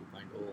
2.0۔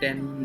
10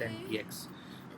10px،